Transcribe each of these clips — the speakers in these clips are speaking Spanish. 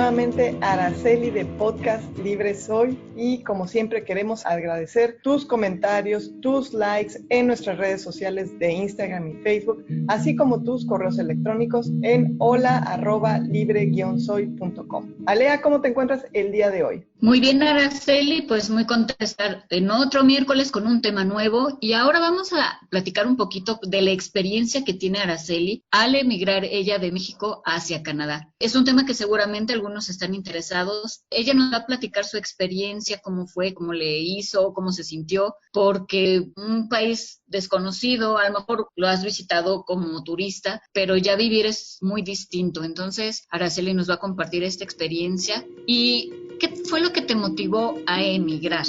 nuevamente Araceli de Podcast Libre Soy y como siempre queremos agradecer tus comentarios, tus likes en nuestras redes sociales de Instagram y Facebook, así como tus correos electrónicos en hola@libre-soy.com. Alea, ¿cómo te encuentras el día de hoy? Muy bien, Araceli, pues muy contenta de estar en otro miércoles con un tema nuevo y ahora vamos a platicar un poquito de la experiencia que tiene Araceli al emigrar ella de México hacia Canadá. Es un tema que seguramente algunos están interesados. Ella nos va a platicar su experiencia, cómo fue, cómo le hizo, cómo se sintió, porque un país desconocido, a lo mejor lo has visitado como turista, pero ya vivir es muy distinto. Entonces, Araceli nos va a compartir esta experiencia y ¿qué fue lo que te motivó a emigrar?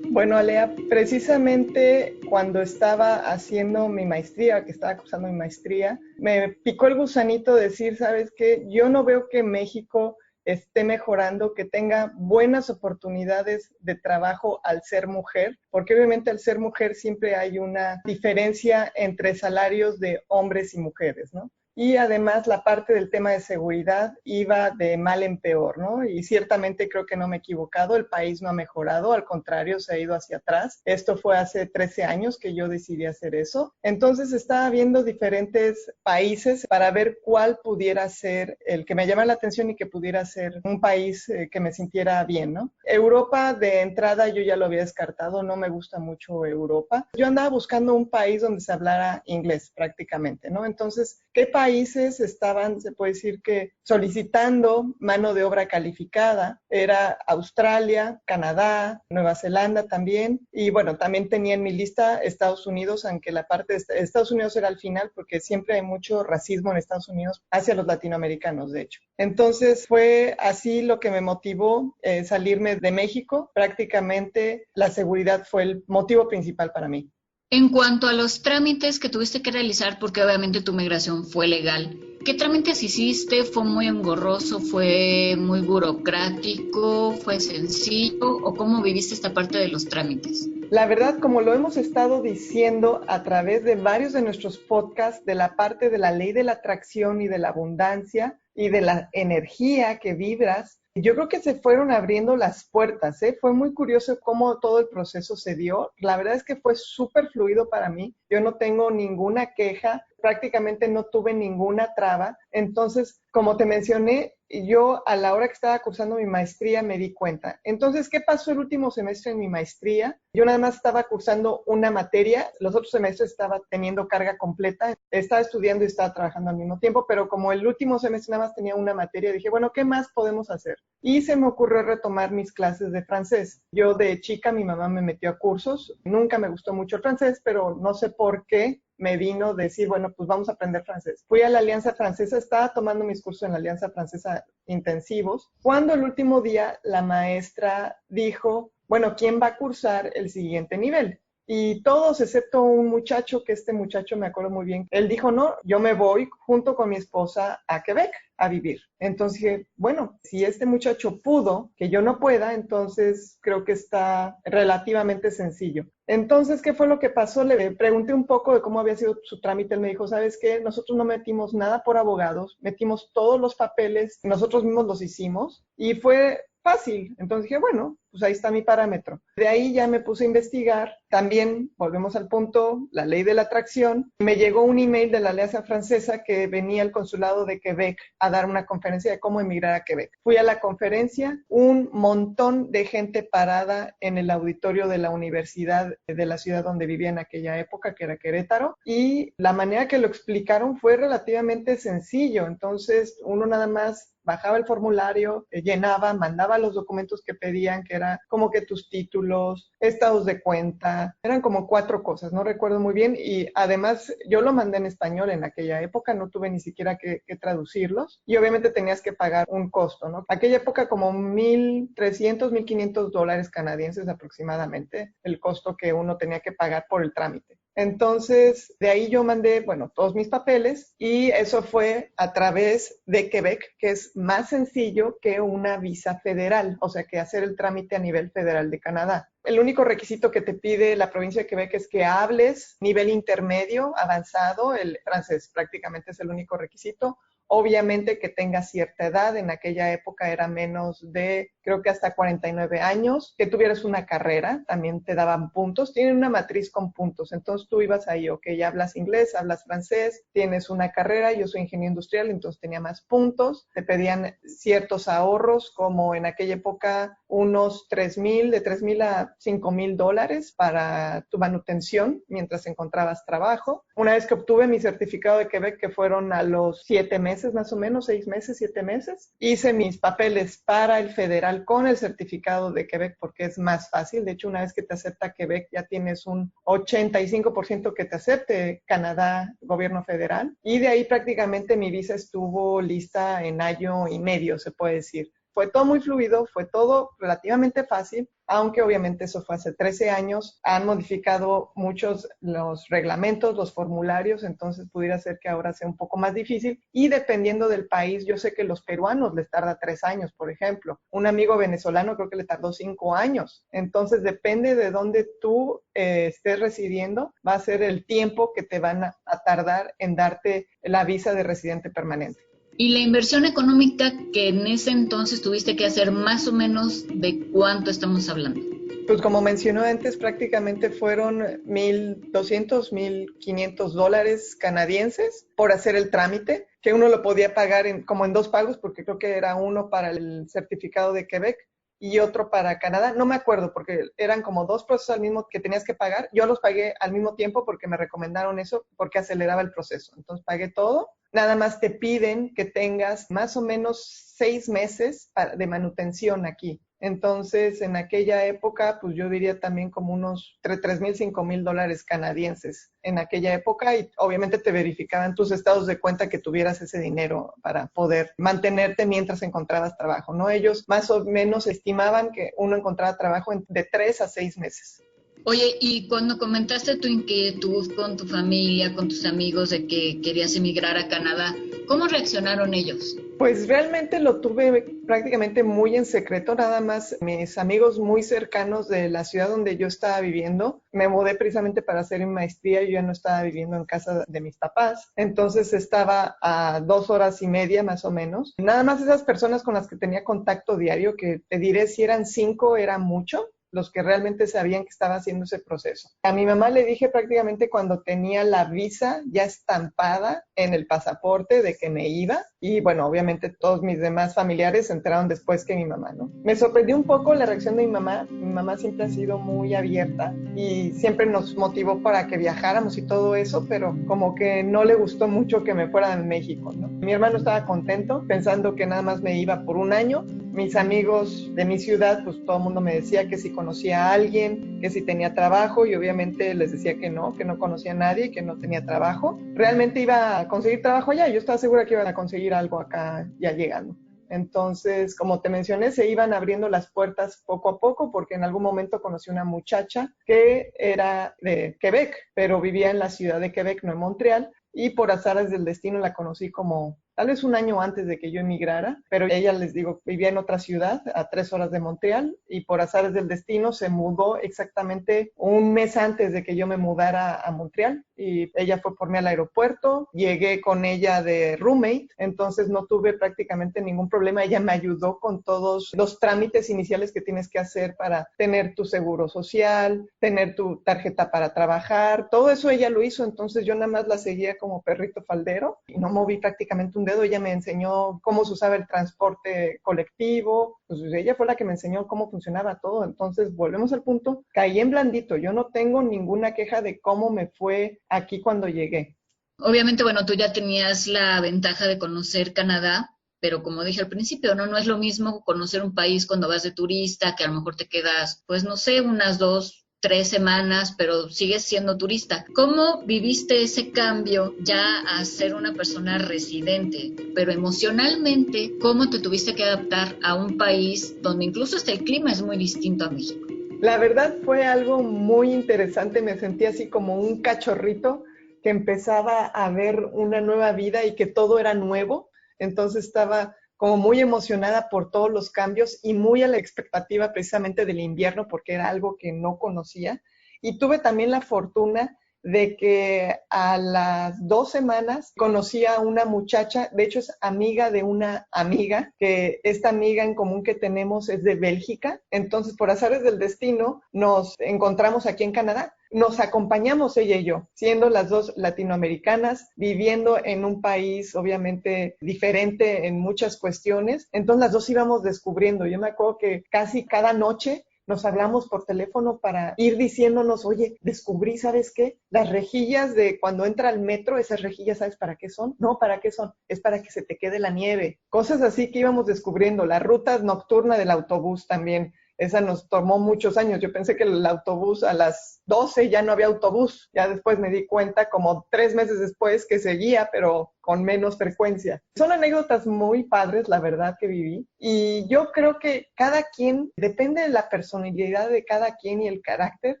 Bueno, Alea, precisamente cuando estaba haciendo mi maestría, que estaba cursando mi maestría, me picó el gusanito de decir, ¿sabes qué? Yo no veo que México esté mejorando, que tenga buenas oportunidades de trabajo al ser mujer, porque obviamente al ser mujer siempre hay una diferencia entre salarios de hombres y mujeres, ¿no? Y además la parte del tema de seguridad iba de mal en peor, ¿no? Y ciertamente creo que no me he equivocado, el país no ha mejorado, al contrario, se ha ido hacia atrás. Esto fue hace 13 años que yo decidí hacer eso. Entonces estaba viendo diferentes países para ver cuál pudiera ser el que me llamara la atención y que pudiera ser un país que me sintiera bien, ¿no? Europa de entrada yo ya lo había descartado, no me gusta mucho Europa. Yo andaba buscando un país donde se hablara inglés prácticamente, ¿no? Entonces, ¿qué países estaban, se puede decir que, solicitando mano de obra calificada? Era Australia, Canadá, Nueva Zelanda también, y bueno, también tenía en mi lista Estados Unidos, aunque la parte de Estados Unidos era al final, porque siempre hay mucho racismo en Estados Unidos hacia los latinoamericanos, de hecho. Entonces fue así lo que me motivó salirme de México. Prácticamente la seguridad fue el motivo principal para mí. En cuanto a los trámites que tuviste que realizar, porque obviamente tu migración fue legal, ¿qué trámites hiciste? ¿Fue muy engorroso? ¿Fue muy burocrático? ¿Fue sencillo? ¿O cómo viviste esta parte de los trámites? La verdad, como lo hemos estado diciendo a través de varios de nuestros podcasts, de la parte de la ley de la atracción y de la abundancia y de la energía que vibras, yo creo que se fueron abriendo las puertas, ¿eh? Fue muy curioso cómo todo el proceso se dio. La verdad es que fue súper fluido para mí. Yo no tengo ninguna queja, prácticamente no tuve ninguna traba. Entonces, como te mencioné, yo a la hora que estaba cursando mi maestría me di cuenta. Entonces, ¿qué pasó el último semestre en mi maestría? Yo nada más estaba cursando una materia, los otros semestres estaba teniendo carga completa, estaba estudiando y estaba trabajando al mismo tiempo, pero como el último semestre nada más tenía una materia, dije, bueno, ¿qué más podemos hacer? Y se me ocurrió retomar mis clases de francés. Yo de chica, mi mamá me metió a cursos, nunca me gustó mucho el francés, pero no sé por qué me vino decir, bueno, pues vamos a aprender francés. Fui a la Alianza Francesa, estaba tomando mis cursos en la Alianza Francesa intensivos, cuando el último día la maestra dijo, bueno, ¿quién va a cursar el siguiente nivel? Y todos, excepto un muchacho, que este muchacho me acuerdo muy bien, él dijo, no, yo me voy junto con mi esposa a Quebec a vivir. Entonces dije, bueno, si este muchacho pudo, que yo no pueda, entonces creo que está relativamente sencillo. Entonces, ¿qué fue lo que pasó? Le pregunté un poco de cómo había sido su trámite. Él me dijo, ¿sabes qué? Nosotros no metimos nada por abogados, metimos todos los papeles, nosotros mismos los hicimos y fue fácil. Entonces dije, bueno, pues ahí está mi parámetro. De ahí ya me puse a investigar. También, volvemos al punto, la ley de la atracción. Me llegó un email de la Alianza Francesa que venía al consulado de Quebec a dar una conferencia de cómo emigrar a Quebec. Fui a la conferencia, un montón de gente parada en el auditorio de la universidad de la ciudad donde vivía en aquella época, que era Querétaro, y la manera que lo explicaron fue relativamente sencillo. Entonces, uno nada más bajaba el formulario, llenaba, mandaba los documentos que pedían, que era como que tus títulos, estados de cuenta, eran como 4 cosas, no recuerdo muy bien, y además yo lo mandé en español en aquella época, no tuve ni siquiera que traducirlos, y obviamente tenías que pagar un costo, ¿no? Aquella época como 1,300, $1,500 canadienses aproximadamente, el costo que uno tenía que pagar por el trámite. Entonces, de ahí yo mandé, bueno, todos mis papeles y eso fue a través de Quebec, que es más sencillo que una visa federal, o sea, que hacer el trámite a nivel federal de Canadá. El único requisito que te pide la provincia de Quebec es que hables nivel intermedio, avanzado, el francés prácticamente es el único requisito, obviamente que tengas cierta edad, en aquella época era menos de, creo que hasta 49 años, que tuvieras una carrera, también te daban puntos, tienen una matriz con puntos, entonces tú ibas ahí, ok, ya hablas inglés, hablas francés, tienes una carrera, yo soy ingeniero industrial, entonces tenía más puntos, te pedían ciertos ahorros, como en aquella época unos de 3,000 a 5,000 dólares para tu manutención mientras encontrabas trabajo. Una vez que obtuve mi certificado de Quebec, que fueron a los 7 meses más o menos, 6 meses, 7 meses, hice mis papeles para el federal con el certificado de Quebec porque es más fácil. De hecho, una vez que te acepta Quebec, ya tienes un 85% que te acepte Canadá, gobierno federal. Y de ahí prácticamente mi visa estuvo lista en año y medio, se puede decir. Fue todo muy fluido, fue todo relativamente fácil, aunque obviamente eso fue hace 13 años. Han modificado muchos los reglamentos, los formularios, entonces pudiera ser que ahora sea un poco más difícil. Y dependiendo del país, yo sé que los peruanos les tarda 3 años, por ejemplo. Un amigo venezolano creo que le tardó 5 años. Entonces depende de dónde tú estés residiendo, va a ser el tiempo que te van a tardar en darte la visa de residente permanente. Y la inversión económica que en ese entonces tuviste que hacer, más o menos, ¿de cuánto estamos hablando? Pues como mencionó antes, prácticamente fueron 1,200, 1,500 dólares canadienses por hacer el trámite, que uno lo podía pagar como en 2 pagos, porque creo que era uno para el certificado de Quebec y otro para Canadá. No me acuerdo, porque eran como 2 procesos al mismo que tenías que pagar. Yo los pagué al mismo tiempo porque me recomendaron eso, porque aceleraba el proceso. Entonces pagué todo. Nada más te piden que tengas más o menos 6 meses de manutención aquí. Entonces, en aquella época, pues yo diría también como unos 3,000, 5,000 dólares canadienses en aquella época, y obviamente te verificaban tus estados de cuenta que tuvieras ese dinero para poder mantenerte mientras encontrabas trabajo, ¿no? Ellos más o menos estimaban que uno encontraba trabajo de 3 a 6 meses. Oye, y cuando comentaste tu inquietud con tu familia, con tus amigos de que querías emigrar a Canadá, ¿cómo reaccionaron ellos? Pues realmente lo tuve prácticamente muy en secreto, nada más mis amigos muy cercanos de la ciudad donde yo estaba viviendo. Me mudé precisamente para hacer mi maestría, yo ya no estaba viviendo en casa de mis papás, entonces estaba a 2 horas y media más o menos. Nada más esas personas con las que tenía contacto diario, que te diré si eran 5, era mucho, los que realmente sabían que estaba haciendo ese proceso. A mi mamá le dije prácticamente cuando tenía la visa ya estampada en el pasaporte de que me iba, y bueno, obviamente todos mis demás familiares se enteraron después que mi mamá, ¿no? Me sorprendió un poco la reacción de mi mamá. Mi mamá siempre ha sido muy abierta y siempre nos motivó para que viajáramos y todo eso, pero como que no le gustó mucho que me fuera de México, ¿no? Mi hermano estaba contento pensando que nada más me iba por un año. Mis amigos de mi ciudad, pues todo el mundo me decía que si conocía a alguien, que si tenía trabajo, y obviamente les decía que no conocía a nadie, que no tenía trabajo. Realmente iba a conseguir trabajo allá, yo estaba segura que iban a conseguir algo acá ya llegando. Entonces, como te mencioné, se iban abriendo las puertas poco a poco, porque en algún momento conocí una muchacha que era de Quebec, pero vivía en la ciudad de Quebec, no en Montreal, y por azares del destino la conocí como tal vez un año antes de que yo emigrara, pero ella, les digo, vivía en otra ciudad a 3 horas de Montreal, y por azares del destino se mudó exactamente un mes antes de que yo me mudara a Montreal, y ella fue por mí al aeropuerto, llegué con ella de roommate, entonces no tuve prácticamente ningún problema. Ella me ayudó con todos los trámites iniciales que tienes que hacer para tener tu seguro social, tener tu tarjeta para trabajar, todo eso ella lo hizo. Entonces yo nada más la seguía como perrito faldero y no moví prácticamente un dedo. Ella me enseñó cómo se usaba el transporte colectivo, pues ella fue la que me enseñó cómo funcionaba todo. Entonces volvemos al punto, caí en blandito. Yo no tengo ninguna queja de cómo me fue aquí cuando llegué. Obviamente, bueno, tú ya tenías la ventaja de conocer Canadá, pero como dije al principio, ¿no? No es lo mismo conocer un país cuando vas de turista, que a lo mejor te quedas, pues no sé, unas 2, 3 semanas, pero sigues siendo turista. ¿Cómo viviste ese cambio ya a ser una persona residente? Pero emocionalmente, ¿cómo te tuviste que adaptar a un país donde incluso hasta el clima es muy distinto a México? La verdad fue algo muy interesante, me sentí así como un cachorrito que empezaba a ver una nueva vida y que todo era nuevo. Entonces estaba como muy emocionada por todos los cambios y muy a la expectativa precisamente del invierno, porque era algo que no conocía. Y tuve también la fortuna de que a las 2 semanas conocí a una muchacha, de hecho es amiga de una amiga, que esta amiga en común que tenemos es de Bélgica. Entonces, por azares del destino, nos encontramos aquí en Canadá. Nos acompañamos ella y yo, siendo las dos latinoamericanas, viviendo en un país obviamente diferente en muchas cuestiones. Entonces las dos íbamos descubriendo. Yo me acuerdo que casi cada noche nos hablamos por teléfono para ir diciéndonos, oye, descubrí, ¿sabes qué? Las rejillas de cuando entra al metro, esas rejillas, ¿sabes para qué son? No, ¿para qué son? Es para que se te quede la nieve. Cosas así que íbamos descubriendo. La ruta nocturna del autobús también. Esa nos tomó muchos años. Yo pensé que el autobús a las 12 ya no había autobús. Ya después me di cuenta, como 3 meses después, que seguía, pero con menos frecuencia. Son anécdotas muy padres, la verdad, que viví. Y yo creo que cada quien, depende de la personalidad de cada quien y el carácter,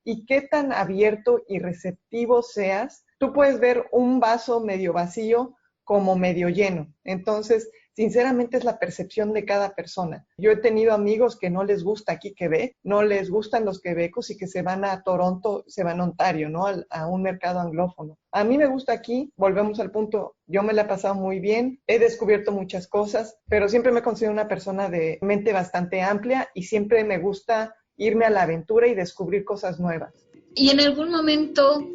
y qué tan abierto y receptivo seas. Tú puedes ver un vaso medio vacío como medio lleno. Entonces, sinceramente es la percepción de cada persona. Yo he tenido amigos que no les gusta aquí Quebec, no les gustan los quebecos y que se van a Toronto, se van a Ontario, ¿no? A un mercado anglófono. A mí me gusta aquí, volvemos al punto, yo me la he pasado muy bien, he descubierto muchas cosas, pero siempre me considero una persona de mente bastante amplia y siempre me gusta irme a la aventura y descubrir cosas nuevas. Y en algún momento,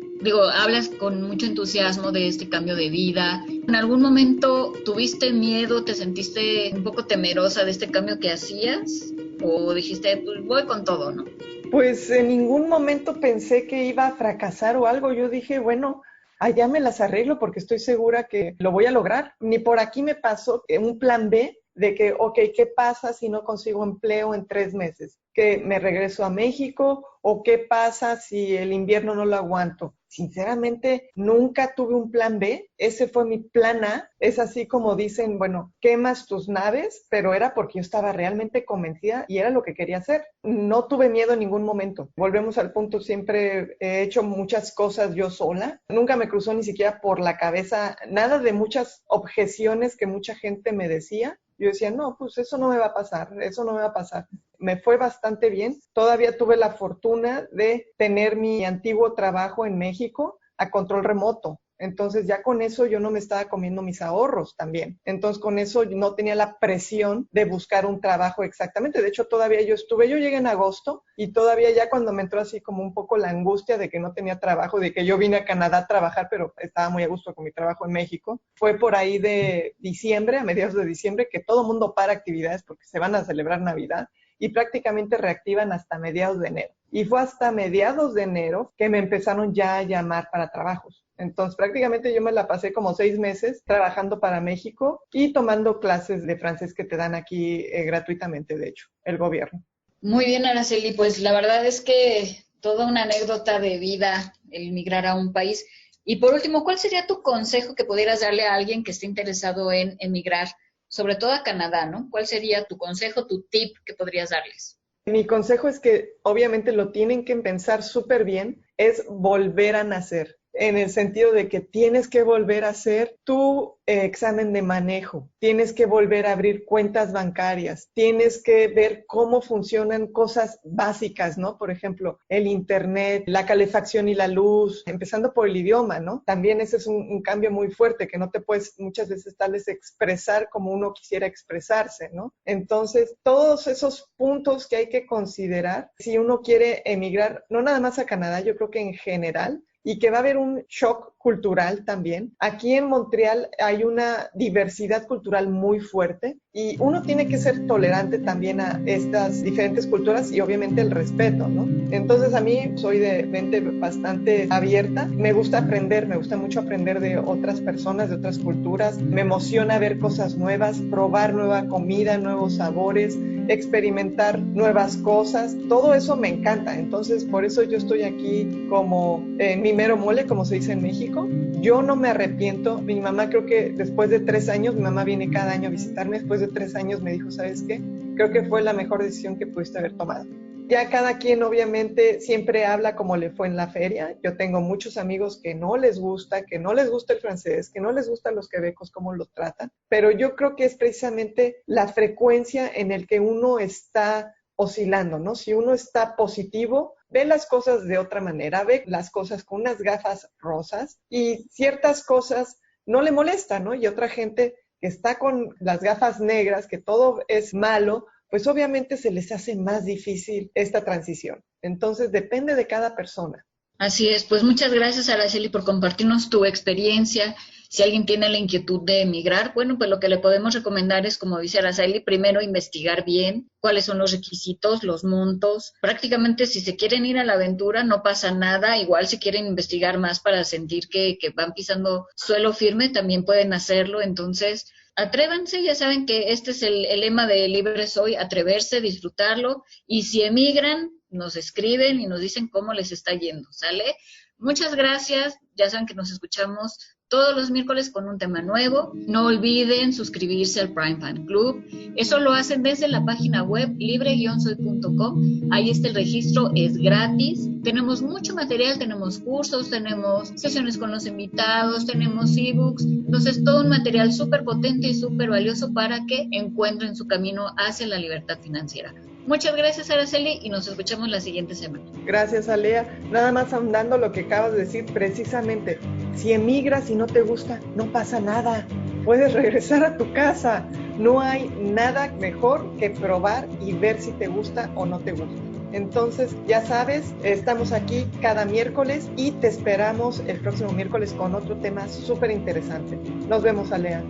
hablas con mucho entusiasmo de este cambio de vida. ¿En algún momento tuviste miedo, te sentiste un poco temerosa de este cambio que hacías? ¿O dijiste, pues voy con todo, ¿no? Pues en ningún momento pensé que iba a fracasar o algo. Yo dije, bueno, allá me las arreglo porque estoy segura que lo voy a lograr. Ni por aquí me pasó un plan B de que, ok, ¿qué pasa si no consigo empleo en 3 meses? ¿Que me regreso a México? ¿O qué pasa si el invierno no lo aguanto? Sinceramente, nunca tuve un plan B. Ese fue mi plan A. Es así como dicen, bueno, quemas tus naves, pero era porque yo estaba realmente convencida y era lo que quería hacer. No tuve miedo en ningún momento. Volvemos al punto, siempre he hecho muchas cosas yo sola. Nunca me cruzó ni siquiera por la cabeza nada de muchas objeciones que mucha gente me decía. Yo decía, no, pues eso no me va a pasar, eso no me va a pasar. Me fue bastante bien. Todavía tuve la fortuna de tener mi antiguo trabajo en México a control remoto. Entonces ya con eso yo no me estaba comiendo mis ahorros también. Entonces con eso no tenía la presión de buscar un trabajo exactamente. De hecho todavía yo llegué en agosto y todavía ya cuando me entró así como un poco la angustia de que no tenía trabajo, de que yo vine a Canadá a trabajar, pero estaba muy a gusto con mi trabajo en México. Fue por ahí de diciembre, a mediados de diciembre, que todo el mundo para actividades porque se van a celebrar Navidad y prácticamente reactivan hasta mediados de enero. Y fue hasta mediados de enero que me empezaron ya a llamar para trabajos. Entonces prácticamente yo me la pasé como 6 meses trabajando para México y tomando clases de francés que te dan aquí gratuitamente, de hecho, el gobierno. Muy bien, Araceli, pues la verdad es que toda una anécdota de vida el migrar a un país. Y por último, ¿cuál sería tu consejo que pudieras darle a alguien que esté interesado en emigrar, sobre todo a Canadá, ¿no? ¿Cuál sería tu consejo, tu tip que podrías darles? Mi consejo es que obviamente lo tienen que pensar súper bien, es volver a nacer, en el sentido de que tienes que volver a hacer tu examen de manejo, tienes que volver a abrir cuentas bancarias, tienes que ver cómo funcionan cosas básicas, ¿no? Por ejemplo, el internet, la calefacción y la luz, empezando por el idioma, ¿no? También ese es un cambio muy fuerte, que no te puedes muchas veces tal vez expresar como uno quisiera expresarse, ¿no? Entonces, todos esos puntos que hay que considerar si uno quiere emigrar, no nada más a Canadá, yo creo que en general, y que va a haber un shock cultural también. Aquí en Montreal hay una diversidad cultural muy fuerte y uno tiene que ser tolerante también a estas diferentes culturas y obviamente el respeto, ¿no? Entonces a mí soy de mente bastante abierta, me gusta aprender, me gusta mucho aprender de otras personas, de otras culturas, me emociona ver cosas nuevas, probar nueva comida, nuevos sabores, experimentar nuevas cosas, todo eso me encanta. Entonces por eso yo estoy aquí como mi mero mole, como se dice en México. Yo no me arrepiento. Mi mamá, creo que después de 3 años, mi mamá viene cada año a visitarme, después de 3 años me dijo, ¿sabes qué? Creo que fue la mejor decisión que pudiste haber tomado. Ya cada quien obviamente siempre habla como le fue en la feria. Yo tengo muchos amigos que no les gusta el francés, que no les gustan los quebecos, cómo los tratan, pero yo creo que es precisamente la frecuencia en el que uno está oscilando, ¿no? Si uno está positivo, ve las cosas de otra manera, ve las cosas con unas gafas rosas y ciertas cosas no le molestan, ¿no? Y otra gente que está con las gafas negras, que todo es malo, pues obviamente se les hace más difícil esta transición. Entonces depende de cada persona. Así es, pues muchas gracias, Araceli, por compartirnos tu experiencia. Si alguien tiene la inquietud de emigrar, bueno, pues lo que le podemos recomendar es, como dice Araceli, primero investigar bien cuáles son los requisitos, los montos. Prácticamente si se quieren ir a la aventura no pasa nada, igual si quieren investigar más para sentir que van pisando suelo firme, también pueden hacerlo. Entonces, atrévanse, ya saben que este es el lema de Libre Soy, atreverse, disfrutarlo, y si emigran, nos escriben y nos dicen cómo les está yendo, ¿sale? Muchas gracias, ya saben que nos escuchamos todos los miércoles con un tema nuevo. No olviden suscribirse al Prime Fan Club. Eso lo hacen desde la página web libre-soy.com. Ahí está el registro, es gratis. Tenemos mucho material, tenemos cursos, tenemos sesiones con los invitados, tenemos ebooks. Entonces, todo un material súper potente y súper valioso para que encuentren su camino hacia la libertad financiera. Muchas gracias, Araceli, y nos escuchamos la siguiente semana. Gracias, Alea. Nada más ahondando lo que acabas de decir, precisamente, si emigras y no te gusta, no pasa nada. Puedes regresar a tu casa. No hay nada mejor que probar y ver si te gusta o no te gusta. Entonces, ya sabes, estamos aquí cada miércoles y te esperamos el próximo miércoles con otro tema súper interesante. Nos vemos, Alea.